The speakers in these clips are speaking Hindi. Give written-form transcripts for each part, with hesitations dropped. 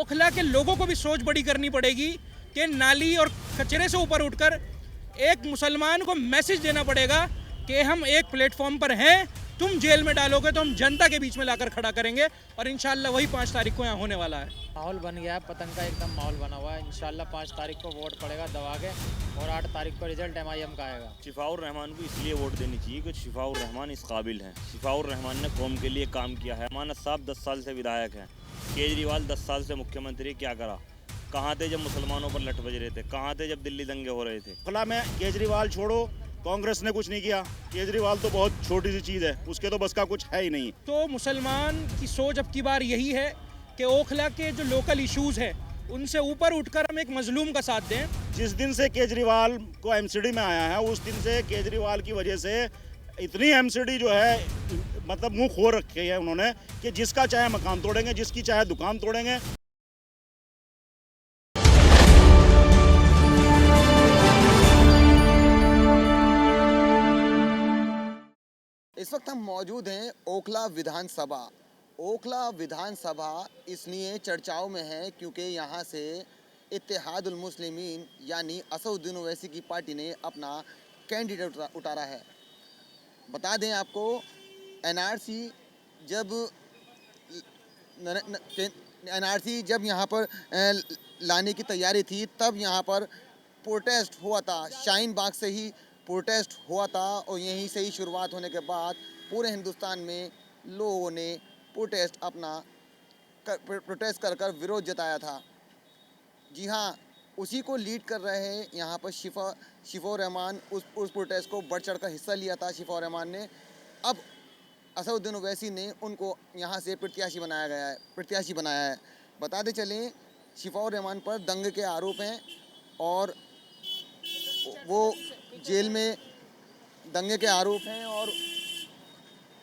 ओखला के लोगों को भी सोच बड़ी करनी पड़ेगी कि नाली और कचरे से ऊपर उठकर एक मुसलमान को मैसेज देना पड़ेगा कि हम एक प्लेटफॉर्म पर हैं, तुम जेल में डालोगे तो हम जनता के बीच में लाकर खड़ा करेंगे। और इंशाल्लाह वही 5 तारीख को यहाँ होने वाला है। माहौल बन गया है, पतंग का एकदम माहौल बना हुआ है। इंशाल्लाह 5 तारीख को वोट पड़ेगा दबा के, और 8 तारीख को रिजल्ट MIM का आएगा। शिफाउर रहमान को इसलिए वोट देनी चाहिए कि शिफाउर रहमान इस काबिल हैं। शिफाउर रहमान ने कौम के लिए काम किया है। मानस साहब 10 साल से विधायक हैं। केजरीवाल 10 साल से मुख्यमंत्री, क्या करा? कहाँ थे जब मुसलमानों पर लठ बज रहे थे? कहाँ थे जब दिल्ली दंगे हो रहे थे? खुला में केजरीवाल छोड़ो, कांग्रेस ने कुछ नहीं किया। केजरीवाल तो बहुत छोटी सी चीज़ है, उसके तो बस का कुछ है ही नहीं। तो मुसलमान की सोच अब की बार यही है कि ओखला के जो लोकल इश्यूज़ हैं उनसे ऊपर उठकर हम एक मजलूम का साथ दें। जिस दिन से केजरीवाल को MCD में आया है, उस दिन से केजरीवाल की वजह से इतनी MCD जो है मतलब मुंह खोल रखी है उन्होंने कि जिसका चाहे मकान तोड़ेंगे, जिसकी चाहे दुकान तोड़ेंगे। इस वक्त हम मौजूद हैं ओखला विधानसभा। ओखला विधानसभा इसलिए चर्चाओं में है क्योंकि यहाँ से इत्तेहादुल मुस्लिमीन यानी असदुद्दीन ओवैसी की पार्टी ने अपना कैंडिडेट उतारा है। बता दें आपको, NRC जब यहाँ पर लाने की तैयारी थी, तब यहाँ पर प्रोटेस्ट हुआ था। शाहीन बाग से ही प्रोटेस्ट हुआ था और यहीं से ही शुरुआत होने के बाद पूरे हिंदुस्तान में लोगों ने प्रोटेस्ट कर कर विरोध जताया था। जी हाँ, उसी को लीड कर रहे हैं यहाँ पर शिफाउर रहमान। उस प्रोटेस्ट को बढ़ चढ़ कर हिस्सा लिया था शिफाउर रहमान ने। अब असदुद्दीन ओवैसी ने उनको यहाँ से प्रत्याशी बनाया है। बताते चलें, शिफाउर रहमान पर दंगे के आरोप हैं और वो जेल में दंगे के आरोप हैं और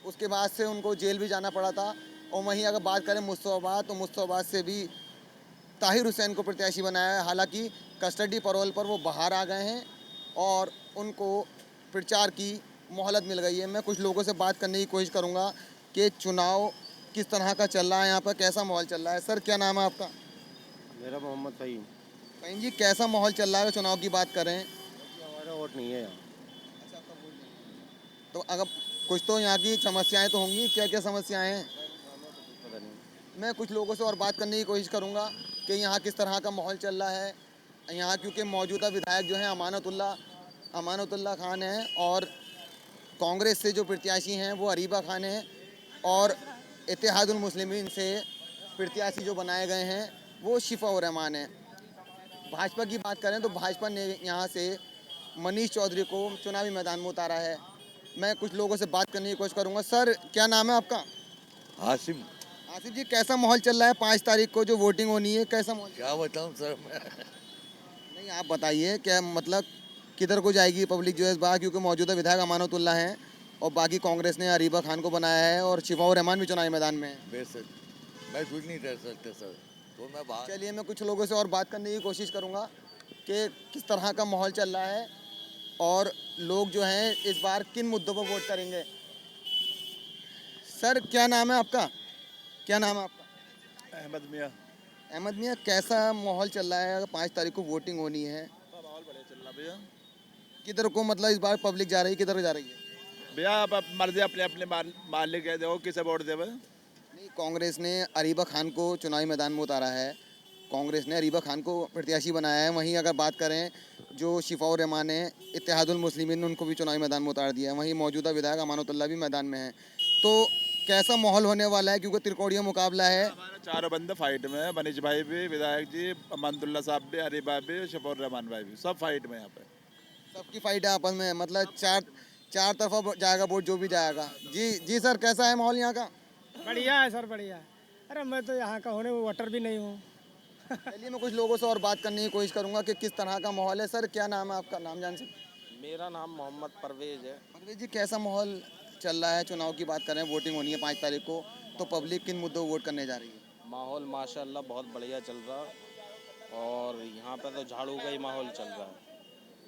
उसके बाद से उनको जेल भी जाना पड़ा था। और वहीं अगर बात करें मुस्तफाबाद, तो मुस्तफाबाद से भी ताहिर हुसैन को प्रत्याशी बनाया है। हालांकि कस्टडी पैरोल पर वो बाहर आ गए हैं और उनको प्रचार की मोहलत मिल गई है। मैं कुछ लोगों से बात करने की कोशिश करूंगा कि चुनाव किस तरह का चल रहा है, यहाँ पर कैसा माहौल चल रहा है। सर, क्या नाम है आपका? मेरा मोहम्मद फ़हीम। फ़हीम जी, कैसा माहौल चल रहा है चुनाव की बात करें? हमारा वोट नहीं है यहाँ। अच्छा, आपका वोट नहीं है। तो अगर कुछ तो यहाँ की समस्याएं तो होंगी, क्या क्या समस्याएं हैं? पता नहीं। मैं कुछ लोगों से और बात करने की कोशिश करूंगा कि यहाँ किस तरह का माहौल चल रहा है यहाँ, क्योंकि मौजूदा विधायक जो हैं अमानतुल्लाह खान हैं और कांग्रेस से जो प्रत्याशी हैं वो अरीबा खान हैं और इत्तेहादुल मुस्लिमीन से प्रत्याशी जो बनाए गए हैं वो शिफाउर रहमान हैं। भाजपा की बात करें तो भाजपा ने यहाँ से मनीष चौधरी को चुनावी मैदान में उतारा है। मैं कुछ लोगों से बात करने की कोशिश करूंगा। सर, क्या नाम है आपका? आसिम। आसिफ जी, कैसा माहौल चल रहा है 5 तारीख को जो वोटिंग होनी है, कैसा माहौल? क्या बताऊं सर मैं। नहीं, आप बताइए, क्या मतलब किधर को जाएगी पब्लिक जो है इस बार, क्योंकि मौजूदा विधायक अमानतुल्लाह हैं और बाकी कांग्रेस ने अरीबा खान को बनाया है और शिफाउर रहमान भी चुनावी मैदान में है। बेशक मैं कुछ नहीं कर सकते सर, तो मैं बात। चलिए, मैं कुछ लोगों से और बात करने की कोशिश करूंगा कि किस तरह का माहौल चल रहा है और लोग जो हैं इस बार किन मुद्दों पर वोट करेंगे। सर, क्या नाम है आपका? क्या नाम है आपका? अहमद मियाँ। अहमद मियाँ, कैसा माहौल चल रहा है? अगर 5 तारीख को वोटिंग होनी है, माहौल बढ़िया चल रहा भैया। किधर को मतलब इस बार पब्लिक जा रही है, किधर जा रही है? भैया आप मर्जी अपने अपने मालिक है, देखो किसे वोट देवे। नहीं, कांग्रेस ने अरीबा खान को चुनावी मैदान में उतारा है। कांग्रेस ने अरीबा खान को प्रत्याशी बनाया है। वहीं अगर बात करें जो शिफाउर रहमान है, इत्तेहादुल मुस्लिमीन ने उनको भी चुनावी मैदान में उतार दिया है। वहीं मौजूदा विधायक अमानतुल्लाह भी मैदान में है। तो कैसा माहौल होने वाला है, क्योंकि त्रिकोणीय मुकाबला है? हमारे चारों बंदे फाइट में है। मनीष भाई भी, विधायक जी, अमानतुल्लाह साहब भी, अरीबा भी, शिफाउर रहमान भाई भी, सब फाइट में यहाँ पे। सबकी फाइट है आपस में, मतलब चार तरफा जाएगा वोट, जो भी जाएगा। जी सर, कैसा है माहौल यहाँ का? बढ़िया है सर, बढ़िया है। अरे मैं तो यहाँ का होने वोटर भी नहीं हूँ। चलिए, मैं कुछ लोगों से और बात करने की कोशिश करूँगा कि किस तरह का माहौल है। सर, क्या नाम है आपका? नाम जान सकते? मेरा नाम मोहम्मद परवेज है। परवेज जी, कैसा माहौल चल रहा है? चुनाव की बात करें, वोटिंग होनी है 5 तारीख को, तो पब्लिक किन मुद्दों पर वोट करने जा रही है? माहौल माशाल्लाह बहुत बढ़िया चल रहा है और यहाँ पे तो झाड़ू का ही माहौल चल रहा है।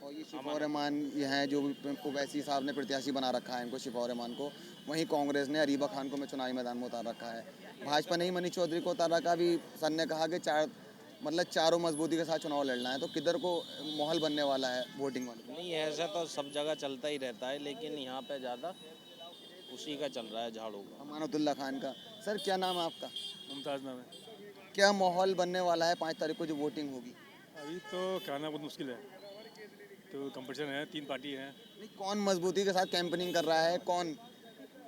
और ये शिफाउर रहमान ये हैं जो ओवैसी साहब ने प्रत्याशी बना रखा है इनको, शिफाउर रहमान को। वहीं कांग्रेस ने अरीबा खान को में चुनावी मैदान में उतार रखा है। भाजपा ने ही मनीष चौधरी को उतारा का भी सर ने कहा कि चारों मजबूती के साथ चुनाव लड़ना है, तो किधर को माहौल बनने वाला है वोटिंग वाला? नहीं, ऐसा तो सब जगह चलता ही रहता है, लेकिन यहाँ पे ज़्यादा उसी का चल रहा है, झाड़ू का। अमानतुल्लाह खान का। सर क्या नाम है आपका? मुमताज़ नाम है। क्या माहौल बनने वाला है 5 तारीख को जो वोटिंग होगी? अभी तो कहना बहुत मुश्किल है, तो कंपटीशन है, 3 पार्टी हैं। नहीं, कौन मजबूती के साथ कैंपेनिंग कर रहा है, कौन?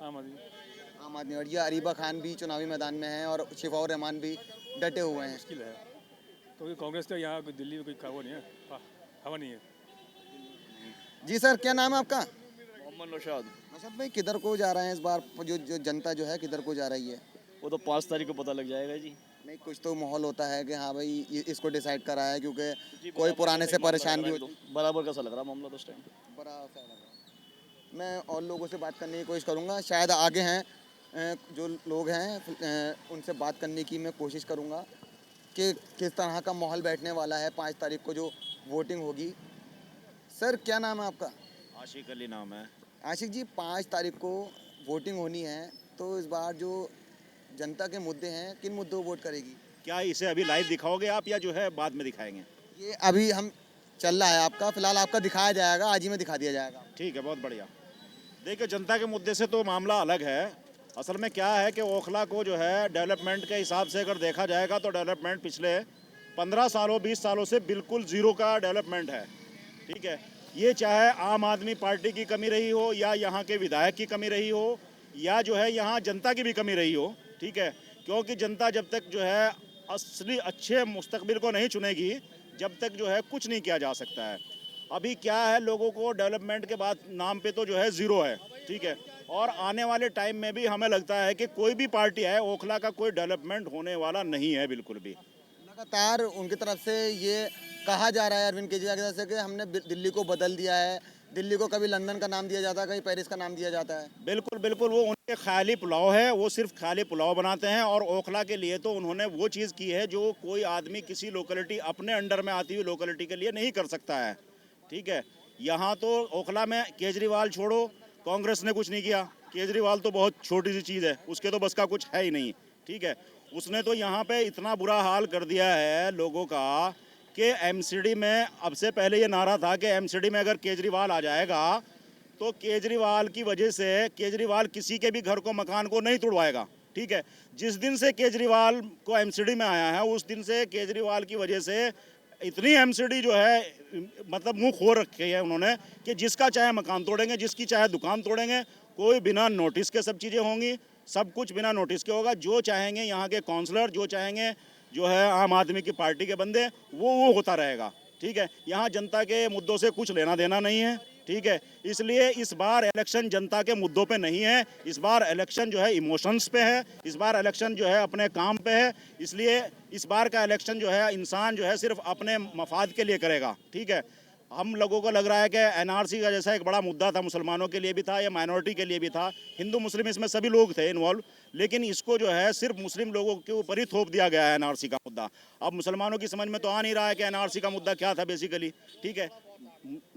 आम आदमी। आम आदमी। और ये अरीबा खान भी चुनावी मैदान में हैं और शिफाउर रहमान भी डटे हुए हैं। मुश्किल है, क्योंकि कांग्रेस का यहाँ दिल्ली में कोई वो नहीं है, हवा नहीं है। जी सर, क्या नाम है आपका? मोहम्मद नौशाद। नौशाद भाई, किधर को जा रहे हैं इस बार? जो जनता जो है किधर को जा रही है? वो तो 5 तारीख को पता लग जाएगा जी। नहीं, कुछ तो माहौल होता है कि हाँ भाई इसको डिसाइड करा है, क्योंकि कोई पुराने से परेशान भी हो। बराबर का सा लग रहा मामला तो उस टाइम बड़ा सा लग रहा। मैं और लोगों से बात करने की कोशिश करूँगा, शायद आगे हैं जो लोग हैं उनसे बात करने की मैं कोशिश करूँगा कि किस तरह का माहौल बैठने वाला है 5 तारीख को जो वोटिंग होगी। सर क्या नाम है आपका? आशिक अली नाम है। आशिक जी, 5 तारीख को वोटिंग होनी है, तो इस बार जो जनता के मुद्दे हैं, किन मुद्दों को वोट करेगी? क्या इसे अभी लाइव दिखाओगे आप या जो है बाद में दिखाएंगे? ये अभी हम चल रहा है आपका, फिलहाल आपका दिखाया जाएगा, आज ही में दिखा दिया जाएगा। ठीक है, बहुत बढ़िया। देखिए, जनता के मुद्दे से तो मामला अलग है। असल में क्या है कि ओखला को जो है डेवलपमेंट के हिसाब से अगर देखा जाएगा तो डेवलपमेंट पिछले 15 सालों 20 सालों से बिल्कुल ज़ीरो का डेवलपमेंट है। ठीक है, ये चाहे आम आदमी पार्टी की कमी रही हो या यहाँ के विधायक की कमी रही हो या जो है यहाँ जनता की भी कमी रही हो। ठीक है, क्योंकि जनता जब तक जो है असली अच्छे मुस्तकबिल को नहीं चुनेगी, जब तक जो है कुछ नहीं किया जा सकता है। अभी क्या है, लोगों को डेवलपमेंट के बाद नाम पे तो जो है ज़ीरो है। ठीक है, और आने वाले टाइम में भी हमें लगता है कि कोई भी पार्टी है, ओखला का कोई डेवलपमेंट होने वाला नहीं है बिल्कुल भी। लगातार उनकी तरफ से ये कहा जा रहा है अरविंद केजरीवाल की तरफ से कि हमने दिल्ली को बदल दिया है, दिल्ली को कभी लंदन का नाम दिया जाता है, कहीं पेरिस का नाम दिया जाता है। बिल्कुल बिल्कुल, वो उनके ख्याली पुलाव है, वो सिर्फ ख्याली पुलाव बनाते हैं। और ओखला के लिए तो उन्होंने वो चीज़ की है जो कोई आदमी किसी लोकेलिटी अपने अंडर में आती हुई लोकेलिटी के लिए नहीं कर सकता है। ठीक है, यहाँ तो ओखला में केजरीवाल छोड़ो, कांग्रेस ने कुछ नहीं किया। केजरीवाल तो बहुत छोटी सी चीज़ है, उसके तो बस का कुछ है ही नहीं। ठीक है, उसने तो यहाँ पे इतना बुरा हाल कर दिया है लोगों का कि एमसीडी में, अब से पहले ये नारा था कि एमसीडी में अगर केजरीवाल आ जाएगा तो केजरीवाल की वजह से केजरीवाल किसी के भी घर को मकान को नहीं तोड़वाएगा। ठीक है, जिस दिन से केजरीवाल को एमसीडी में आया है उस दिन से केजरीवाल की वजह से इतनी एमसीडी जो है मतलब मुंह खोल रखे है उन्होंने कि जिसका चाहे मकान तोड़ेंगे, जिसकी चाहे दुकान तोड़ेंगे, कोई बिना नोटिस के सब चीज़ें होंगी, सब कुछ बिना नोटिस के होगा। जो चाहेंगे यहाँ के काउंसलर, जो चाहेंगे जो है आम आदमी की पार्टी के बंदे, वो होता रहेगा। ठीक है, यहाँ जनता के मुद्दों से कुछ लेना देना नहीं है। ठीक है, इसलिए इस बार इलेक्शन जनता के मुद्दों पे नहीं है, इस बार इलेक्शन जो है इमोशंस पे है, इस बार इलेक्शन जो है अपने काम पे है। इसलिए इस बार का इलेक्शन जो है इंसान जो है सिर्फ अपने मफाद के लिए करेगा। ठीक है, हम लोगों को लग रहा है कि एनआरसी का जैसा एक बड़ा मुद्दा था, मुसलमानों के लिए भी था या माइनॉरिटी के लिए भी था, हिंदू मुस्लिम इसमें सभी लोग थे इन्वॉल्व, लेकिन इसको जो है सिर्फ मुस्लिम लोगों के ऊपर ही थोप दिया गया है एनआरसी का मुद्दा। अब मुसलमानों की समझ में तो आ नहीं रहा है कि एनआरसी का मुद्दा क्या था बेसिकली। ठीक है,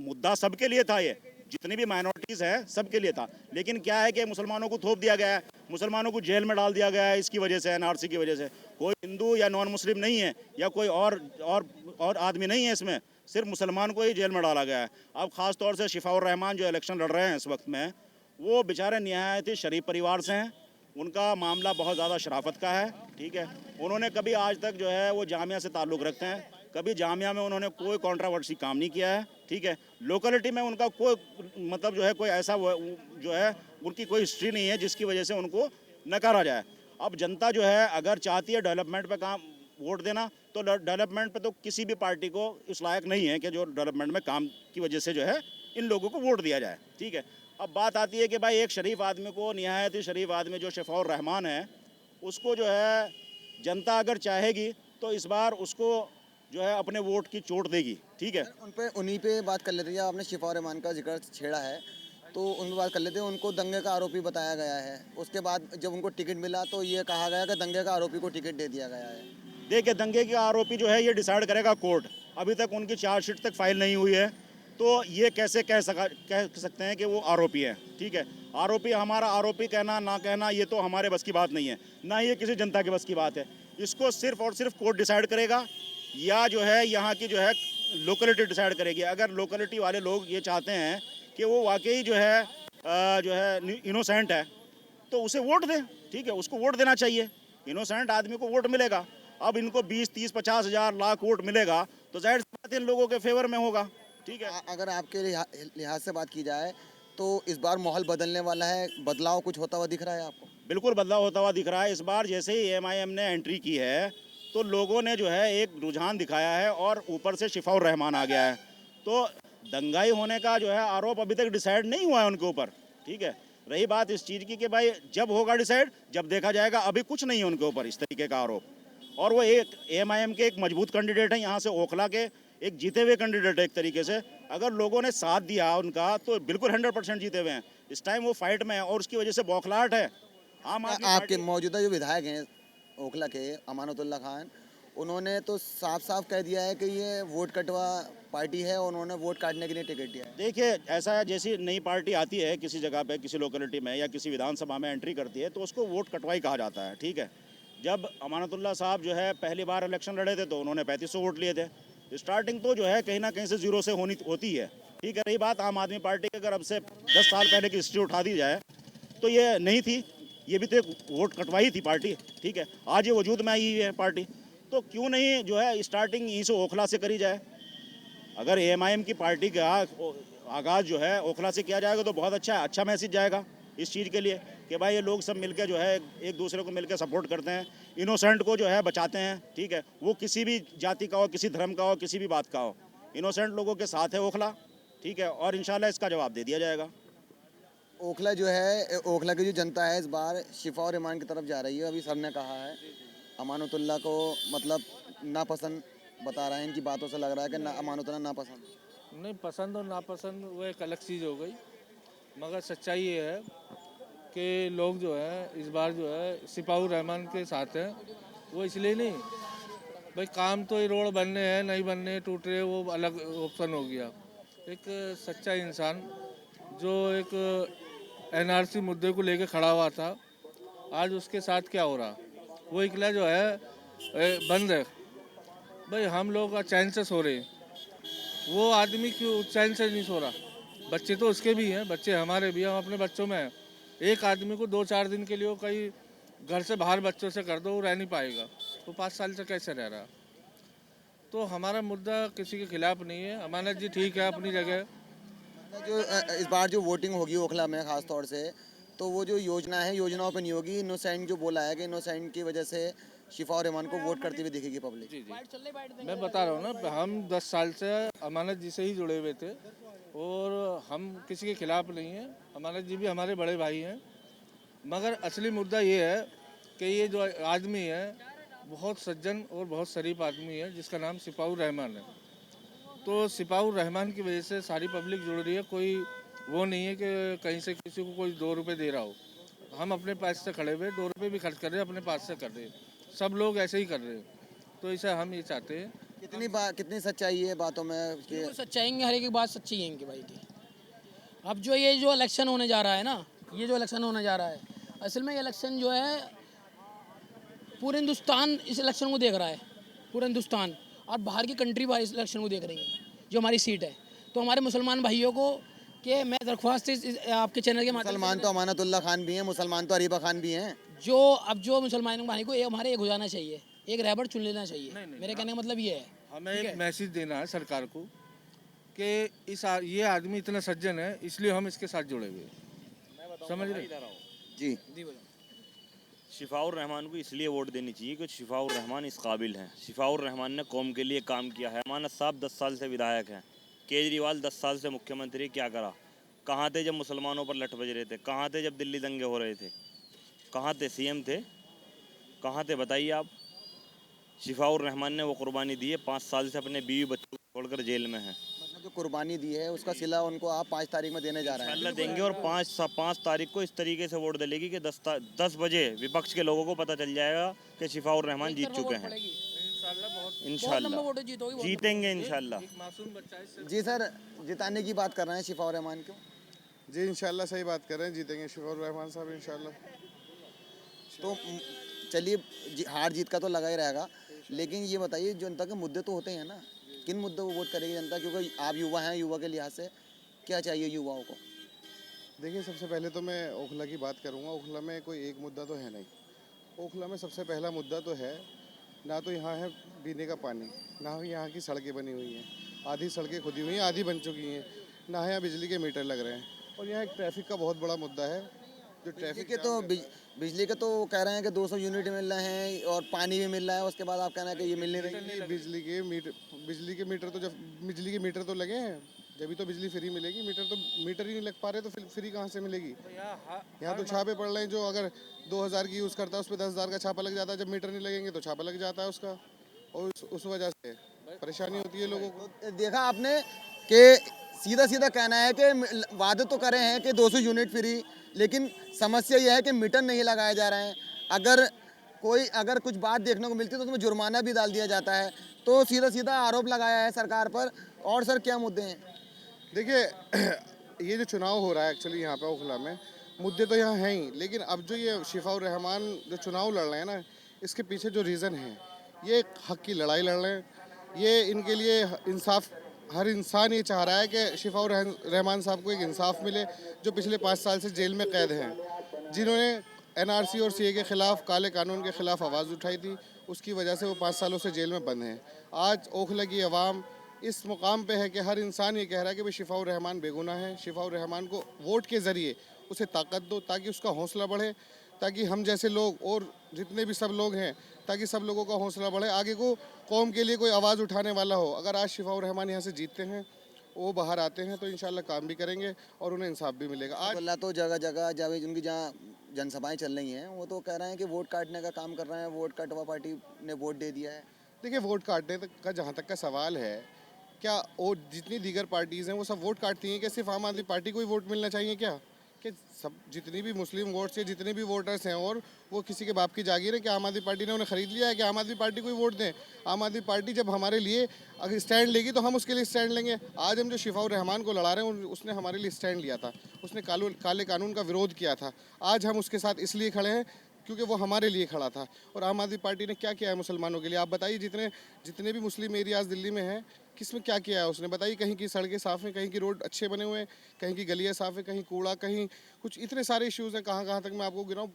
मुद्दा सबके लिए था, ये जितनी भी माइनॉरिटीज़ हैं सबके लिए था, लेकिन क्या है कि मुसलमानों को थोप दिया गया है, मुसलमानों को जेल में डाल दिया गया है इसकी वजह से, एनआरसी की वजह से। कोई हिंदू या नॉन मुस्लिम नहीं है या कोई और आदमी नहीं है इसमें, सिर्फ मुसलमान को ही जेल में डाला गया है। अब ख़ास तौर से शिफाउर रहमान जो इलेक्शन लड़ रहे हैं इस वक्त में, वो बेचारे निहायत ही शरीफ परिवार से हैं, उनका मामला बहुत ज़्यादा शराफत का है। ठीक है, उन्होंने कभी आज तक जो है वो जामिया से ताल्लुक़ रखते हैं, कभी जामिया में उन्होंने कोई कंट्रोवर्सी काम नहीं किया है। ठीक है, लोकेलिटी में उनका कोई मतलब जो है कोई ऐसा जो है उनकी कोई हिस्ट्री नहीं है जिसकी वजह से उनको नकारा जाए। अब जनता जो है अगर चाहती है डेवलपमेंट पे काम वोट देना, तो डेवलपमेंट पे तो किसी भी पार्टी को इस लायक नहीं है कि जो डेवलपमेंट में काम की वजह से जो है इन लोगों को वोट दिया जाए। ठीक है, अब बात आती है कि भाई एक शरीफ आदमी को, निहायत ही शरीफ आदमी जो शिफाउर रहमान है, उसको जो है जनता अगर चाहेगी तो इस बार उसको जो है अपने वोट की चोट देगी। ठीक है, उन्हीं पे बात कर लेते हैं। आपने शिफाउर रहमान का जिक्र छेड़ा है तो उन पर बात कर लेते हैं। उनको दंगे का आरोपी बताया गया है, उसके बाद जब उनको टिकट मिला तो ये कहा गया कि दंगे का आरोपी को टिकट दे दिया गया है। देखिए, दंगे के आरोपी जो है ये डिसाइड करेगा कोर्ट। अभी तक उनकी चार्जशीट तक फाइल नहीं हुई है। तो ये कैसे कह सकते हैं कि वो आरोपी है। ठीक है, आरोपी, हमारा आरोपी कहना ना कहना ये तो हमारे बस की बात नहीं है, ना ये किसी जनता के बस की बात है। इसको सिर्फ और सिर्फ कोर्ट डिसाइड करेगा या जो है यहाँ की जो है लोकलिटी डिसाइड करेगी। अगर लोकलिटी वाले लोग ये चाहते हैं कि वो वाकई जो है इनोसेंट है तो उसे वोट दें। ठीक है, उसको वोट देना चाहिए, इनोसेंट आदमी को वोट मिलेगा। अब इनको 20, 30, 50 हज़ार, लाख वोट मिलेगा तो जाहिर सी बात है इन लोगों के फेवर में होगा। ठीक है, अगर आपके लिहाज से बात की जाए तो इस बार माहौल बदलने वाला है, बदलाव कुछ होता हुआ दिख रहा है आपको? बिल्कुल बदलाव होता हुआ दिख रहा है। इस बार जैसे ही एमआईएम ने एंट्री की है तो लोगों ने जो है एक रुझान दिखाया है और ऊपर से शिफाउर रहमान आ गया है। तो दंगाई होने का जो है आरोप अभी तक डिसाइड नहीं हुआ है उनके ऊपर। ठीक है, रही बात इस चीज़ की कि भाई जब होगा डिसाइड, जब देखा जाएगा। अभी कुछ नहीं है उनके ऊपर इस तरीके का आरोप। और वो एक एमआईएम के एक मजबूत कैंडिडेट हैं, यहाँ से ओखला के एक जीते हुए कैंडिडेट है एक तरीके से। अगर लोगों ने साथ दिया उनका तो बिल्कुल 100% जीते हुए हैं। इस टाइम वो फाइट में है और उसकी वजह से बौखलाहट है। आम आदमी आपके मौजूदा जो विधायक हैं ओखला के, अमानतुल्लाह खान, उन्होंने तो साफ साफ कह दिया है कि ये वोट कटवा पार्टी है और उन्होंने वोट काटने के लिए टिकट दिया है। देखिए, ऐसा है, जैसी नई पार्टी आती है किसी जगह पे, किसी लोकेलिटी में या किसी विधानसभा में एंट्री करती है तो उसको वोट कटवाई कहा जाता है। ठीक है, जब अमानतुल्लाह साहब जो है पहली बार इलेक्शन लड़े थे तो उन्होंने 3500 वोट लिए थे। स्टार्टिंग तो जो है कहीं ना कहीं से जीरो से होती है। ठीक है, रही बात आम आदमी पार्टी की, अगर अब से 10 साल पहले की हिस्ट्री उठा दी जाए तो ये नहीं थी, ये भी तो एक वोट कटवाई थी पार्टी। ठीक है, आज ये वजूद में आई है पार्टी, तो क्यों नहीं जो है स्टार्टिंग यहीं से ओखला से करी जाए। अगर एएमआईएम की पार्टी का आगाज़ जो है ओखला से किया जाएगा तो बहुत अच्छा मैसेज जाएगा इस चीज़ के लिए कि भाई ये लोग सब मिलकर जो है एक दूसरे को मिलकर सपोर्ट करते हैं, इनोसेंट को जो है बचाते हैं। ठीक है, वो किसी भी जाति का हो, किसी धर्म का हो, किसी भी बात का हो, इनोसेंट लोगों के साथ है ओखला। ठीक है, और इंशाल्लाह इसका जवाब दे दिया जाएगा। ओखला जो है, ओखला की जो जनता है इस बार शिफा और ईमान की तरफ जा रही है। अभी सर ने कहा है अमानतुल्लाह को मतलब नापसंद बता रहे हैं, इनकी बातों से लग रहा है कि अमानतुल्लाह नापसंद। नहीं, पसंद और नापसंद वो एक अलग चीज़ हो गई, मगर सच्चाई ये है कि लोग जो है इस बार जो है सिपाही रहमान के साथ हैं। वो इसलिए नहीं, भाई काम तो ये रोड बनने हैं, नहीं बनने, टूट रहे, वो अलग ऑप्शन हो गया। एक सच्चा इंसान जो एक एनआरसी मुद्दे को लेकर खड़ा हुआ था, आज उसके साथ क्या हो रहा, वो इकला जो है बंद है। भाई हम लोग चैन से सो रहे, वो आदमी क्यों चैन से नहीं सो रहा? बच्चे तो उसके भी हैं, बच्चे हमारे भी हैं, हम अपने बच्चों में हैं। एक आदमी को 2-4 दिन के लिए वो कहीं घर से बाहर बच्चों से कर दो, वो रह नहीं पाएगा। वो 5 साल से कैसे रह रहा? तो हमारा मुद्दा किसी के खिलाफ नहीं है। अमानत जी ठीक है अपनी जगह। जो इस बार जो वोटिंग होगी ओखला में ख़ास तौर से, तो वो जो योजना है, योजनाओं पे नहीं होगी। इनोसेंट जो बोला है कि इनोसेंट की वजह से शिफा और ईमान को वोट करती हुई दिखेगी पब्लिक। जी जी, मैं बता रहा हूँ ना, हम 10 साल से अमानत जी से ही जुड़े हुए थे और हम किसी के खिलाफ नहीं हैं। अमानत जी भी हमारे बड़े भाई हैं, मगर असली मुद्दा ये है कि ये जो आदमी है बहुत सज्जन और बहुत शरीफ आदमी है, जिसका नाम सिपाही रहमान है। तो सिपाही रहमान की वजह से सारी पब्लिक जुड़ रही है। कोई वो नहीं है कि कहीं से किसी को कोई 2 रुपये दे रहा हो। हम अपने पास से खड़े हुए 2 रुपये भी खर्च कर रहे हैं, अपने पास से कर रहे हैं, सब लोग ऐसे ही कर रहे हैं। तो ऐसा हम ये चाहते हैं। कितनी सच्चाई है बातों में कि सच्चाई हर एक बात सच्ची है इनकी भाई की। अब जो ये जो इलेक्शन होने जा रहा है ना, ये जो इलेक्शन होने जा रहा है, असल में ये इलेक्शन जो है पूरे हिंदुस्तान इस इलेक्शन को देख रहा है, पूरा हिंदुस्तान, और बाहर की कंट्री बाहर इस इलेक्शन को देख रही है जो हमारी सीट है। तो हमारे मुसलमान भाइयों को कि मैं दरख्वास्त आपके चैनल के माध्यम से, मुसलमान तो अमानतुल्लाह खान भी हैं, मुसलमान तो अरीबा खान भी हैं, जो मुसलमान भाई को हमारे एक हो जाना चाहिए, एक रहबर चुन लेना चाहिए। मेरे कहने का मतलब ये है। हमें एक मैसेज देना है सरकार को कि ये आदमी इतना सज्जन है, इसलिए हम इसके साथ जुड़े हुए हैं। समझ रहे? जी, शिफाउर रहमान को इसलिए वोट देनी चाहिए कि शिफाउर रहमान इस काबिल हैं। शिफाउर रहमान ने कौम के लिए काम किया है। अमानत साहब 10 साल से विधायक हैं। केजरीवाल 10 साल से मुख्यमंत्री, क्या करा? कहाँ थे जब मुसलमानों पर लठ बज रहे थे? कहाँ थे जब दिल्ली दंगे हो रहे थे? कहाँ थे? सीएम थे? कहाँ थे बताइए आप? शिफाउर रहमान ने वो कुर्बानी दी है। 5 साल से अपने बीवी बच्चों को छोड़कर जेल में है। मतलब जो कुर्बानी दी है उसका सिला उनको आप 5 तारीख में देने जा रहे हैं। इंशाल्लाह देंगे और 5 तारीख को इस तरीके से वोट डलेगी कि 10 बजे विपक्ष के लोगों को पता चल जाएगा कि शिफाउर रहमान जीत चुके हैं। बहुत लंबा इंशाल्लाह वोट जीतोगी, बहुत जीतेंगे इंशाल्लाह। एक मासूम बच्चा है इससे जी सर, जिताने की बात कर रहे हैं शिफा रहमान को। जी इंशाल्लाह सही बात कर रहे हैं, जीतेंगे शिफाउर रहमान साहब इंशाल्लाह। तो चलिए, हार जीत का तो लगा ही रहेगा, लेकिन ये बताइए जनता के मुद्दे तो होते हैं ना, किन मुद्दों को वोट करेगी जनता? क्योंकि आप युवा हैं, युवा के लिहाज से क्या चाहिए युवाओं को? देखिए सबसे पहले तो मैं ओखला की बात करूंगा। ओखला में कोई एक मुद्दा तो है नहीं। ओखला में सबसे पहला मुद्दा तो है, ना तो यहाँ है पीने का पानी, ना ही यहाँ की सड़कें बनी हुई हैं, आधी सड़कें खुदी हुई हैं, आधी बन चुकी हैं, ना यहाँ बिजली के मीटर लग रहे हैं, और यहाँ एक ट्रैफिक का बहुत बड़ा मुद्दा है। जो ट्रैफिक के तो बिजली के तो कह रहे हैं कि 200 यूनिट मिल रहे हैं और पानी भी मिल रहा है, उसके बाद आप कह रहे हैं कि ये मिल नहीं रही। बिजली के मीटर तो जब बिजली के मीटर तो लगे हैं, जब तो बिजली फ्री मिलेगी। मीटर ही नहीं लग पा रहे तो फिर फ्री कहाँ से मिलेगी? यहाँ तो छापे पड़ रहे हैं, जो अगर 2000 की यूज़ करता है उस पर 10,000 का छापा लग जाता है, जब मीटर नहीं लगेंगे तो छापा लग जाता है उसका, और उस वजह से परेशानी होती है लोगों को। देखा आपने कि सीधा सीधा कहना है कि वादे तो करे हैं कि 200 यूनिट फ्री, लेकिन समस्या यह है कि मीटर नहीं लगाए जा रहे हैं। अगर कुछ बात देखने को मिलती है तो उसमें जुर्माना भी डाल दिया जाता है। तो सीधा सीधा आरोप लगाया है सरकार पर। और सर क्या मुद्दे हैं? देखिए ये जो चुनाव हो रहा है एक्चुअली यहाँ पे ओखला में, मुद्दे तो यहाँ हैं ही, लेकिन अब जो ये शिफाउर रहमान जो चुनाव लड़ रहे हैं ना, इसके पीछे जो रीज़न है, ये हक की लड़ाई लड़ रहे हैं। ये इनके लिए इंसाफ, हर इंसान ये चाह रहा है कि शिफाउर रहमान साहब को एक इंसाफ मिले, जो पिछले 5 साल से जेल में कैद हैं, जिन्होंने NRC और CA के ख़िलाफ़, काले कानून के ख़िलाफ़ आवाज़ उठाई थी। उसकी वजह से वो 5 सालों से जेल में बंद हैं। आज ओखला की आवाम इस मुकाम पे है कि हर इंसान ये कह रहा है कि भाई शिफाउर रहमान बेगुनाह है। शिफाउर रहमान को वोट के ज़रिए उसे ताकत दो, ताकि उसका हौसला बढ़े, ताकि हम जैसे लोग और जितने भी सब लोग हैं, ताकि सब लोगों का हौसला बढ़े, आगे को कौम के लिए कोई आवाज़ उठाने वाला हो। अगर आज शिफाउर रहमान यहाँ से जीतते हैं, वो बाहर आते हैं, तो इंशाल्लाह काम भी करेंगे और उन्हें इंसाफ भी मिलेगा। आज अल्लाह तो जगह जगह जब उनकी जहाँ जनसभाएं चल रही हैं, वो तो कह रहे हैं कि वोट काटने का काम कर रहे हैं, वोट काटवा पार्टी ने वोट दे दिया है। देखिए वोट काटने का जहाँ तक का सवाल है, क्या वो जितनी दीगर पार्टीज़ हैं वो सब वोट काटती हैं? क्या सिर्फ आम आदमी पार्टी को ही वोट मिलना चाहिए क्या? कि सब जितनी भी मुस्लिम वोट्स हैं, जितने भी वोटर्स हैं, और वो किसी के बाप की जागीर है कि आम आदमी पार्टी ने उन्हें ख़रीद लिया है कि आम आदमी पार्टी को ही वोट दें? आम आदमी पार्टी जब हमारे लिए अगर स्टैंड लेगी तो हम उसके लिए स्टैंड लेंगे। आज हम जो शिफाउर रहमान को लड़ा रहे हैं, उसने हमारे लिए स्टैंड लिया था, उसने काले कानून का विरोध किया था। आज हम उसके साथ इसलिए खड़े हैं क्योंकि वो हमारे लिए खड़ा था। और आम आदमी पार्टी ने क्या किया है मुसलमानों के लिए? आप बताइए, जितने भी मुस्लिम एरियाज़ दिल्ली में हैं, किसमें क्या किया है उसने? बताइए, कहीं की सड़कें साफ़ हैं, कहीं की रोड अच्छे बने हुए हैं, कहीं की गलियाँ साफ़ है, कहीं कूड़ा, कहीं कुछ, इतने सारे इश्यूज़ हैं। कहाँ तक मैं आपको गिनाऊँ?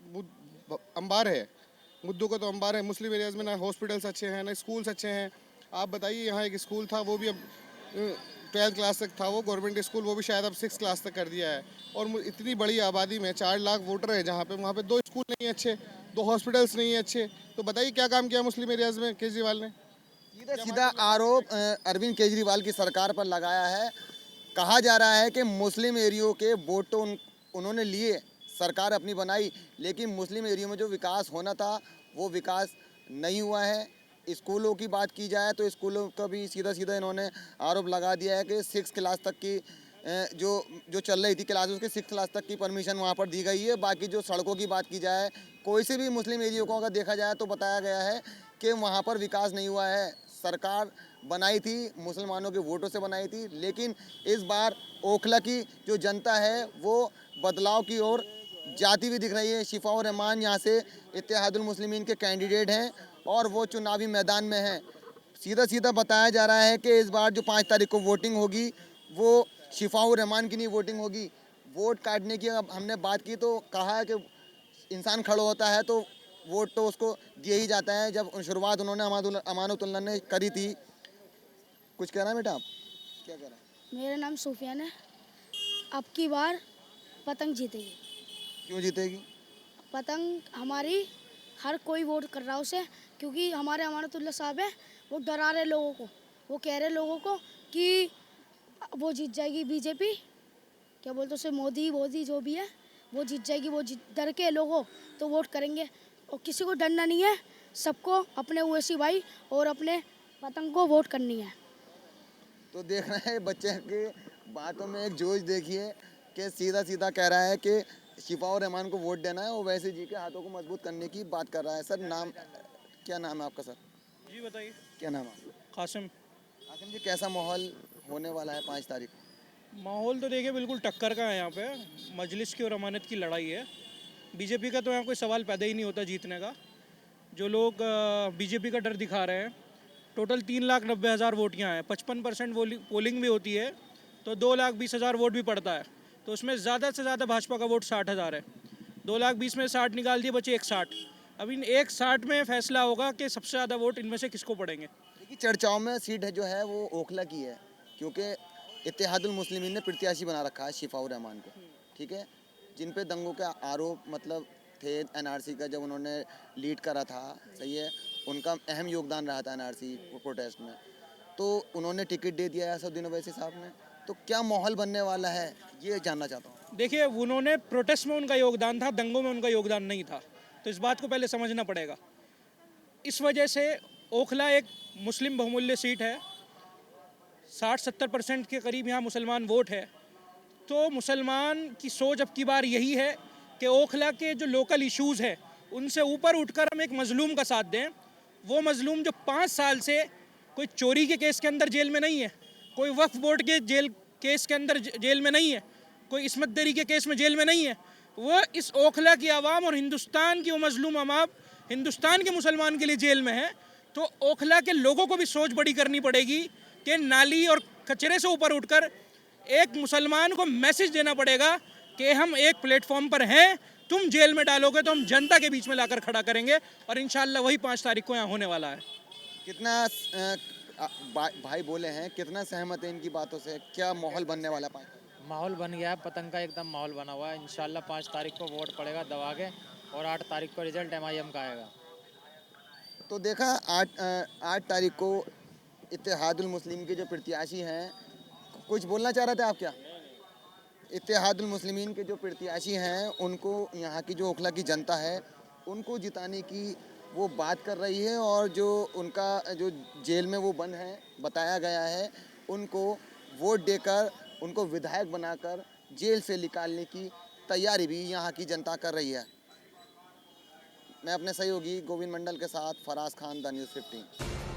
अंबार है, मुद्दों का तो अंबार है। मुस्लिम एरियाज़ में ना हॉस्पिटल्स अच्छे हैं, ना स्कूल्स अच्छे हैं। आप बताइए, यहाँ एक स्कूल था, वो भी अब 12th क्लास तक था, वो गवर्नमेंट स्कूल, वो भी शायद अब 6th क्लास तक कर दिया है। और इतनी बड़ी आबादी में 4 लाख वोटर हैं जहाँ पे, वहाँ पे 2 स्कूल नहीं है अच्छे, 2 हॉस्पिटल्स नहीं है अच्छे। तो बताइए क्या काम किया मुस्लिम एरियाज़ में केजरीवाल ने? सीधा आरोप अरविंद केजरीवाल की सरकार पर लगाया है। कहा जा रहा है कि मुस्लिम एरियो के वोट तो उन्होंने लिए, सरकार अपनी बनाई, लेकिन मुस्लिम एरियो में जो विकास होना था वो विकास नहीं हुआ है। स्कूलों की बात की जाए तो स्कूलों का भी सीधा सीधा इन्होंने आरोप लगा दिया है कि 6th क्लास तक की जो चल रही थी क्लास, उसके 6th क्लास तक की परमिशन वहाँ पर दी गई है। बाकी जो सड़कों की बात की जाए, कोई से भी मुस्लिम एरियो को अगर देखा जाए तो बताया गया है कि वहाँ पर विकास नहीं हुआ है। सरकार बनाई थी, मुसलमानों के वोटों से बनाई थी, लेकिन इस बार ओखला की जो जनता है वो बदलाव की ओर जाती हुई दिख रही है। शिफाउर रहमान यहाँ से इत्तेहादुल मुस्लिमीन के कैंडिडेट हैं और वो चुनावी मैदान में हैं। सीधा सीधा बताया जा रहा है कि इस बार जो 5 तारीख को वोटिंग होगी वो शिफाउर रहमान की नहीं वोटिंग होगी। वोट काटने की अब हमने बात की तो कहा है कि इंसान खड़ा होता है तो वोट तो उसको दिया ही जाता है। जब शुरुआत उन्होंने अमानतुल्लाह ने करी थी। कुछ कह रहा है बेटा, आप क्या कह रहे हैं? मेरा नाम सुफियान है। अब की बार पतंग जीतेगी। क्यों जीतेगी? पतंग हमारी, हर कोई वोट कर रहा है उसे, क्योंकि हमारे अमानतुल्लाह साहब हैं, वो डरा रहे लोगों को। वो कह रहे लोगों को कि वो जीत जाएगी बीजेपी, क्या बोलते उसे, मोदी जो भी है वो जीत जाएगी। वो डर के लोगों तो वोट करेंगे, और किसी को डरना नहीं है, सबको अपने ओवैसी भाई और अपने पतंग को वोट करनी है। तो देख रहे हैं बच्चे की बातों में एक जोश देखिए कि सीधा सीधा कह रहा है कि शिफाउर रहमान को वोट देना है, ओवैसी जी के हाथों को मजबूत करने की बात कर रहा है। सर नाम क्या नाम है आपका सर? जी बताइए। क्या नाम है? कासिम। कासिम जी, कैसा माहौल होने वाला है 5 तारीख को? माहौल तो देखिए बिल्कुल टक्कर का है यहाँ पे। मजलिस की और अमानत की लड़ाई है। बीजेपी का तो यहाँ कोई सवाल पैदा ही नहीं होता जीतने का। जो लोग बीजेपी का डर दिखा रहे हैं, टोटल 3,90,000 वोट यहाँ है। 55% पोलिंग भी होती है तो 2,20,000 वोट भी पड़ता है। तो उसमें ज़्यादा से ज़्यादा भाजपा का वोट 60,000 है। 2,20,000 में 60 निकाल दिए, बचे 160। अब इन 160 में फैसला होगा कि सबसे ज़्यादा वोट इनमें से किसको पड़ेंगे। देखिए, चर्चाओं में सीट है जो है वो ओखला की है, क्योंकि इत्तेहादुल मुस्लिमीन ने प्रत्याशी बना रखा है शिफाउर रहमान को, ठीक है, जिन पे दंगों के आरोप मतलब थे एनआरसी का, जब उन्होंने लीड करा था, सही है, उनका अहम योगदान रहा था एनआरसी प्रोटेस्ट में, तो उन्होंने टिकट दे दिया है असदुद्दीन ओवैसी साहब ने। तो क्या माहौल बनने वाला है, ये जानना चाहता हूँ। देखिए, उन्होंने प्रोटेस्ट में उनका योगदान था, दंगों में उनका योगदान नहीं था। तो इस बात को पहले समझना पड़ेगा। इस वजह से ओखला एक मुस्लिम बहुमूल्य सीट है। 60-70% के करीब यहाँ मुसलमान वोट है। तो मुसलमान की सोच अब की बार यही है कि ओखला के जो लोकल इश्यूज़ है उनसे ऊपर उठकर हम एक मजलूम का साथ दें। वो मजलूम जो 5 साल से कोई चोरी के केस के अंदर जेल में नहीं है, कोई वक्फ बोर्ड के केस के अंदर जेल में नहीं है, कोई इस्मत दरी के केस में जेल में नहीं है, वो इस ओखला की आवाम और हिंदुस्तान की वो मजलूम आवाम हिंदुस्तान के मुसलमान के लिए जेल में है। तो ओखला के लोगों को भी सोच बड़ी करनी पड़ेगी कि नाली और कचरे से ऊपर उठकर एक मुसलमान को मैसेज देना पड़ेगा कि हम एक प्लेटफॉर्म पर हैं, तुम जेल में डालोगे तो हम जनता के बीच में लाकर खड़ा करेंगे। और इंशाल्लाह वही 5 तारीख को यहाँ होने वाला है। कितना भाई बोले हैं, कितना सहमत है इनकी बातों से? क्या माहौल बनने वाला है? माहौल बन गया है, पतंग का एकदम माहौल बना हुआ है। इंशाल्लाह 5 तारीख को वोट पड़ेगा दबा के, और 8 तारीख को रिजल्ट MIM का आएगा। तो देखा 8 तारीख को इत्तेहादुल मुस्लिम के जो प्रत्याशी हैं, कुछ बोलना चाह रहे थे आप क्या? इत्तेहादुल मुस्लिमीन के जो प्रत्याशी हैं, उनको यहाँ की जो ओखला की जनता है उनको जिताने की वो बात कर रही है, और जो उनका जो जेल में वो बंद है बताया गया है, उनको वोट देकर उनको विधायक बनाकर जेल से निकालने की तैयारी भी यहाँ की जनता कर रही है। मैं अपने सहयोगी गोविंद मंडल के साथ फराज खान, द न्यूज़ 15।